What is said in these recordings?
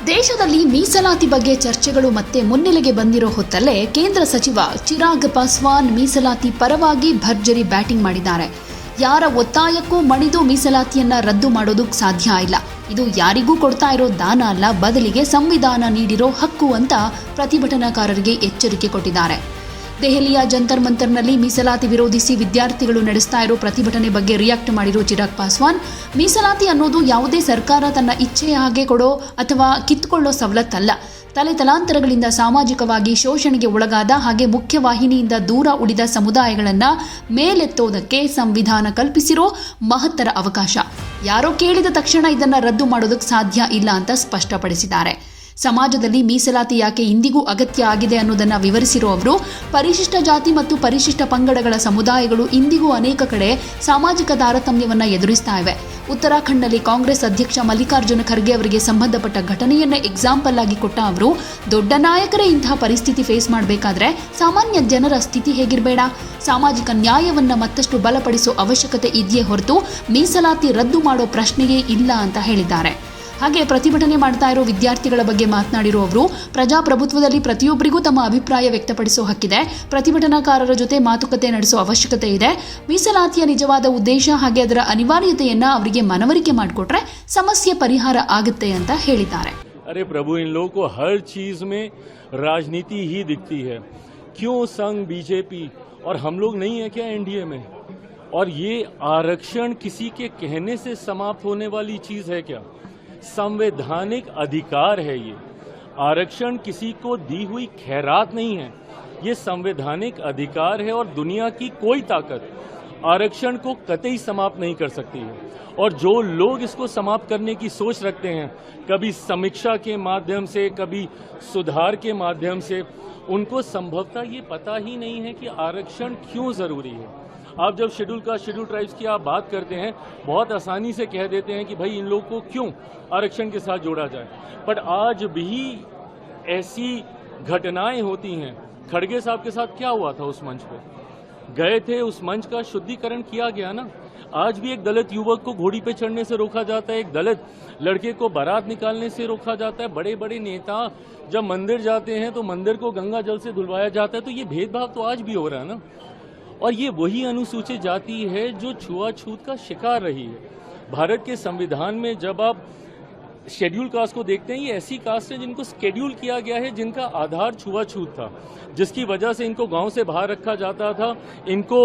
ದೇಶದಲ್ಲಿ ಮೀಸಲಾತಿ ಬಗ್ಗೆ ಚರ್ಚೆಗಳು ಮತ್ತೆ ಮುನ್ನೆಲೆಗೆ ಬಂದಿರೋ ಹೊತ್ತಲ್ಲೇ ಕೇಂದ್ರ ಸಚಿವ ಚಿರಾಗ್ ಪಾಸ್ವಾನ್ ಮೀಸಲಾತಿ ಪರವಾಗಿ ಭರ್ಜರಿ ಬ್ಯಾಟಿಂಗ್ ಮಾಡಿದ್ದಾರೆ. ಯಾರ ಒತ್ತಾಯಕ್ಕೂ ಮಣಿದು ಮೀಸಲಾತಿಯನ್ನ ರದ್ದು ಮಾಡೋದಕ್ಕೆ ಸಾಧ್ಯ ಇಲ್ಲ. ಇದು ಯಾರಿಗೂ ಕೊಡ್ತಾ ಇರೋ ದಾನ ಅಲ್ಲ, ಬದಲಿಗೆ ಸಂವಿಧಾನ ನೀಡಿರೋ ಹಕ್ಕು ಅಂತ ಪ್ರತಿಭಟನಾಕಾರರಿಗೆ ಎಚ್ಚರಿಕೆ ಕೊಟ್ಟಿದ್ದಾರೆ. ದೆಹಲಿಯ ಜಂತರ್ ಮಂತರ್ನಲ್ಲಿ ಮೀಸಲಾತಿ ವಿರೋಧಿಸಿ ವಿದ್ಯಾರ್ಥಿಗಳು ನಡೆಸ್ತಾ ಇರೋ ಪ್ರತಿಭಟನೆ ಬಗ್ಗೆ ರಿಯಾಕ್ಟ್ ಮಾಡಿರೋ ಚಿರಾಗ್ ಪಾಸ್ವಾನ್, ಮೀಸಲಾತಿ ಅನ್ನೋದು ಯಾವುದೇ ಸರ್ಕಾರ ತನ್ನ ಇಚ್ಛೆಯ ಹಾಗೆ ಕೊಡೋ ಅಥವಾ ಕಿತ್ತುಕೊಳ್ಳೋ ಸವಲತ್ತಲ್ಲ. ತಲೆತಲಾಂತರಗಳಿಂದ ಸಾಮಾಜಿಕವಾಗಿ ಶೋಷಣೆಗೆ ಒಳಗಾದ ಹಾಗೆ ಮುಖ್ಯವಾಹಿನಿಯಿಂದ ದೂರ ಉಳಿದ ಸಮುದಾಯಗಳನ್ನು ಮೇಲೆತ್ತೋದಕ್ಕೆ ಸಂವಿಧಾನ ಕಲ್ಪಿಸಿರೋ ಮಹತ್ತರ ಅವಕಾಶ. ಯಾರೋ ಕೇಳಿದ ತಕ್ಷಣ ಇದನ್ನು ರದ್ದು ಮಾಡೋದಕ್ಕೆ ಸಾಧ್ಯ ಇಲ್ಲ ಅಂತ ಸ್ಪಷ್ಟಪಡಿಸಿದ್ದಾರೆ. ಸಮಾಜದಲ್ಲಿ ಮೀಸಲಾತಿ ಯಾಕೆ ಇಂದಿಗೂ ಅಗತ್ಯ ಆಗಿದೆ ಅನ್ನೋದನ್ನು ವಿವರಿಸಿರೋ ಅವರು, ಪರಿಶಿಷ್ಟ ಜಾತಿ ಮತ್ತು ಪರಿಶಿಷ್ಟ ಪಂಗಡಗಳ ಸಮುದಾಯಗಳು ಇಂದಿಗೂ ಅನೇಕ ಕಡೆ ಸಾಮಾಜಿಕ ತಾರತಮ್ಯವನ್ನು ಎದುರಿಸ್ತಾ ಇವೆ. ಉತ್ತರಾಖಂಡ್ನಲ್ಲಿ ಕಾಂಗ್ರೆಸ್ ಅಧ್ಯಕ್ಷ ಮಲ್ಲಿಕಾರ್ಜುನ ಖರ್ಗೆ ಅವರಿಗೆ ಸಂಬಂಧಪಟ್ಟ ಘಟನೆಯನ್ನೇ ಎಕ್ಸಾಂಪಲ್ ಆಗಿ ಕೊಟ್ಟ ಅವರು, ದೊಡ್ಡ ನಾಯಕರೇ ಇಂತಹ ಪರಿಸ್ಥಿತಿ ಫೇಸ್ ಮಾಡಬೇಕಾದ್ರೆ ಸಾಮಾನ್ಯ ಜನರ ಸ್ಥಿತಿ ಹೇಗಿರಬೇಡ. ಸಾಮಾಜಿಕ ನ್ಯಾಯವನ್ನು ಮತ್ತಷ್ಟು ಬಲಪಡಿಸೋ ಅವಶ್ಯಕತೆ ಇದೆಯೇ ಹೊರತು ಮೀಸಲಾತಿ ರದ್ದು ಮಾಡೋ ಪ್ರಶ್ನೆಯೇ ಇಲ್ಲ ಅಂತ ಹೇಳಿದ್ದಾರೆ. ಹಾಗೆ ಪ್ರತಿಭಟನೆ ಮಾಡ್ತಾ ಇರೋ ವಿದ್ಯಾರ್ಥಿಗಳ ಬಗ್ಗೆ ಮಾತನಾಡಿರೋ ಅವರು, ಪ್ರಜಾಪ್ರಭುತ್ವದಲ್ಲಿ ಪ್ರತಿಯೊಬ್ಬರಿಗೂ ತಮ್ಮ ಅಭಿಪ್ರಾಯ ವ್ಯಕ್ತಪಡಿಸೋ ಹಕ್ಕಿದೆ. ಪ್ರತಿಭಟನಾಕಾರರ ಜೊತೆ ಮಾತುಕತೆ ನಡೆಸೋ ಅವಶ್ಯಕತೆ ಇದೆ. ಮೀಸಲಾತಿಯ ನಿಜವಾದ ಉದ್ದೇಶ ಹಾಗೆ ಅದರ ಅನಿವಾರ್ಯತೆಯನ್ನ ಅವರಿಗೆ ಮನವರಿಕೆ ಮಾಡಿಕೊಟ್ರೆ ಸಮಸ್ಯೆ ಪರಿಹಾರ ಆಗುತ್ತೆ ಅಂತ ಹೇಳಿದ್ದಾರೆ. अरे प्रभु, इन लोगों को हर चीज में राजनीति ही दिखती है. क्यों संघ बीजेपी और हम लोग नहीं है क्या एनडीए में? और ये आरक्षण किसी के कहने से समाप्त होने वाली चीज है क्या? संवैधानिक अधिकार है ये. आरक्षण किसी को दी हुई खैरात नहीं है, ये संवैधानिक अधिकार है और दुनिया की कोई ताकत आरक्षण को कतई समाप्त नहीं कर सकती है. और जो लोग इसको समाप्त करने की सोच रखते हैं, कभी समीक्षा के माध्यम से, कभी सुधार के माध्यम से, उनको संभवतः ये पता ही नहीं है कि आरक्षण क्यों जरूरी है. आप जब शेड्यूल ट्राइब्स की आप बात करते हैं, बहुत आसानी से कह देते हैं कि भाई इन लोगों को क्यों आरक्षण के साथ जोड़ा जाए. बट आज भी ऐसी घटनाएं होती हैं. खड़गे साहब के साथ क्या हुआ था? उस मंच पे गए थे, उस मंच का शुद्धिकरण किया गया ना. आज भी एक दलित युवक को घोड़ी पे चढ़ने से रोका जाता है, एक दलित लड़के को बारात निकालने से रोका जाता है. बड़े बड़े नेता जब मंदिर जाते हैं तो मंदिर को गंगा जल से धुलवाया जाता है. तो ये भेदभाव तो आज भी हो रहा है ना. और ये वही अनुसूचित जाति है जो छुआछूत का शिकार रही है. भारत के संविधान में जब आप शेड्यूल कास्ट को देखते हैं, ये ऐसी कास्ट है जिनको शेड्यूल किया गया है, जिनका आधार छुआछूत था, जिसकी वजह से इनको गांव से बाहर रखा जाता था. इनको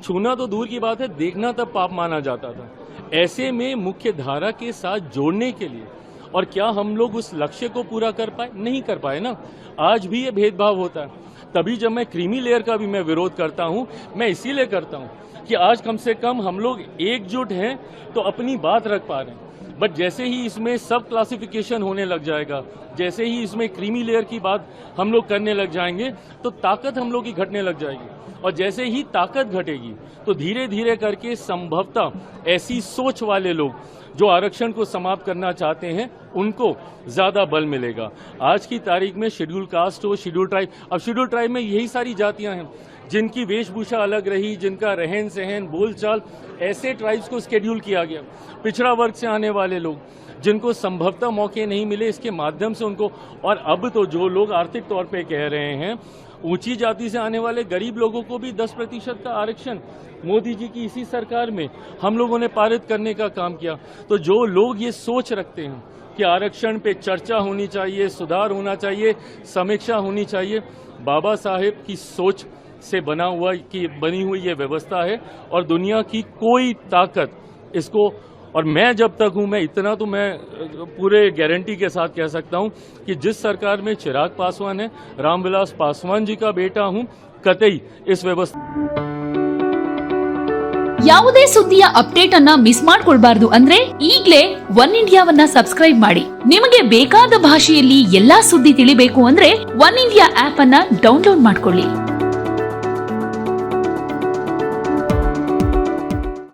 छूना तो दूर की बात है, देखना तब पाप माना जाता था. ऐसे में मुख्य धारा के साथ जोड़ने के लिए, और क्या हम लोग उस लक्ष्य को पूरा कर पाए? नहीं कर पाए ना. आज भी ये भेदभाव होता है. तभी जब मैं क्रीमी लेयर का भी मैं विरोध करता हूं, मैं इसीलिए करता हूं कि आज कम से कम हम लोग एकजुट हैं तो अपनी बात रख पा रहे हैं. बट जैसे ही इसमें सब क्लासिफिकेशन होने लग जाएगा, जैसे ही इसमें क्रीमी लेयर की बात हम लोग करने लग जाएंगे, तो ताकत हम लोग की घटने लग जाएगी. और जैसे ही ताकत घटेगी तो धीरे धीरे करके संभवतः ऐसी सोच वाले लोग जो आरक्षण को समाप्त करना चाहते हैं, उनको ज्यादा बल मिलेगा. आज की तारीख में शेड्यूल कास्ट हो, शेड्यूल ट्राइब, अब शेड्यूल ट्राइब में यही सारी जातियां हैं जिनकी वेशभूषा अलग रही, जिनका रहन सहन बोलचाल, ऐसे ट्राइब्स को शेड्यूल किया गया. पिछड़ा वर्ग से आने वाले लोग जिनको संभवतः मौके नहीं मिले, इसके माध्यम से उनको, और अब तो जो लोग आर्थिक तौर पे कह रहे हैं, ऊंची जाति से आने वाले गरीब लोगों को भी 10% का आरक्षण मोदी जी की इसी सरकार में हम लोगों ने पारित करने का काम किया. तो जो लोग ये सोच रखते हैं कि आरक्षण पे चर्चा होनी चाहिए, सुधार होना चाहिए, समीक्षा होनी चाहिए, बाबा साहेब की सोच से बनी हुई ये व्यवस्था है और दुनिया की कोई ताकत इसको, और मैं जब तक हूं, मैं इतना तो मैं पूरे गारंटी के साथ कह सकता हूं कि जिस सरकार में चिराग पासवान है, रामविलास पासवान जी का बेटा हूं, कतई इस व्यवस्था. ಯಾವುದೇ ಸುದ್ದಿಯ ಅಪ್ಡೇಟ್ ಅನ್ನ ಮಿಸ್ ಮಾಡ್ಕೊಳ್ಬಾರ್ದು ಅಂದ್ರೆ ಈಗಲೇ ಒನ್ ಇಂಡಿಯಾವನ್ನ ಸಬ್ಸ್ಕ್ರೈಬ್ ಮಾಡಿ. ನಿಮಗೆ ಬೇಕಾದ ಭಾಷೆಯಲ್ಲಿ ಎಲ್ಲಾ ಸುದ್ದಿ ತಿಳಿಬೇಕು ಅಂದ್ರೆ ಒನ್ ಇಂಡಿಯಾ ಆಪ್ ಅನ್ನ ಡೌನ್ಲೋಡ್ ಮಾಡ್ಕೊಳ್ಳಿ.